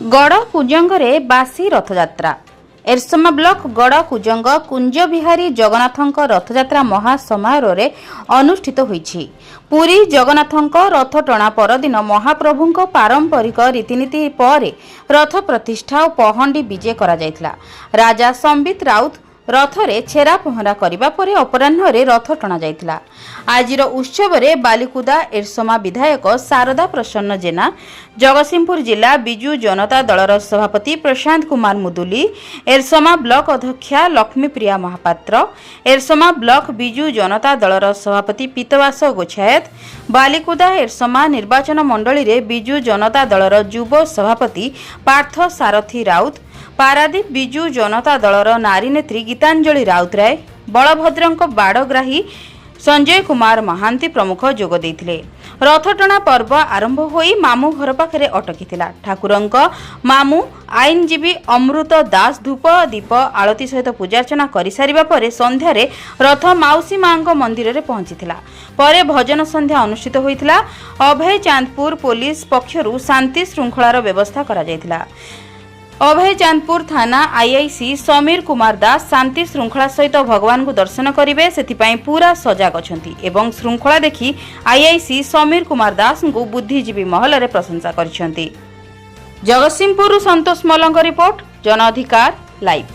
गड़ कुजंगरे बासी रथयात्रा एरसमा ब्लॉक गड़ कुजंग कुंज बिहारी जगन्नाथଙ୍କ रथयात्रा महासमारोह अनुष्ठित होईछि। पुरी जगन्नाथଙ୍କ रथ टणा परदिन महाप्रभुଙ୍କ पारंपरिक रीतिनीति पर रथ प्रतिष्ठा और पहंडी विजे करा जायतिला। राजा संबित राउत रथरे छेरा पहरा करबा परे अपराह्न रथ टणा जायतिला। आजिर उत्सव रे बालिकुदा एरसमा विधायक शारदा प्रसन्न जेना, जगतसिंहपुर जिला बिजू जनता दलर सभापति प्रशांत कुमार मुदुली, एरसमा ब्लॉक अध्यक्षा लक्ष्मीप्रिया महापात्र, एरसमा ब्लॉक बिजू जनता दलर सभापति पीतवास गोछायत, बालिकुदा एरसमा निर्वाचन मंडली रे बिजू जनता दलर युव सभापति पार्थ सारथी राउत, पारादीप बिजू जनता दलर नारी नेत्री गीतांजलि राउतराय, बलभद्रଙ୍କ बाड़ग्राही संजय कुमार महांती प्रमुख जोग देइथिले। रथटणा पर्व आरंभ होई मामू घर पाखरे अटकीथिला। ठाकुरଙ୍କ मामू आईनजीवी अमृत दास धूप दीप आलती सहित पूजार्चना करि सारिबा परे संध्यारे रथ माउसी मांग मंदिर रे पहुंचीथिला। परे भजन संध्या अनुष्ठित होइथिला। अभय चांदपुर पुलिस पक्षरु शांति श्रृंखलार व्यवस्था करा जायथिला। अभय चांदपुर थाना आईआईसी समीर कुमार दास शांति श्रृंखला सहित भगवान को दर्शन करेंगे से पूरा सजग अच्छा एवं श्रृंखला देखि आईआईसी समीर कुमार दास को बुद्धिजीवी महल में प्रशंसा कर। जगतसिंहपुर संतोष मल्ल रिपोर्ट, जन अधिकार लाइव।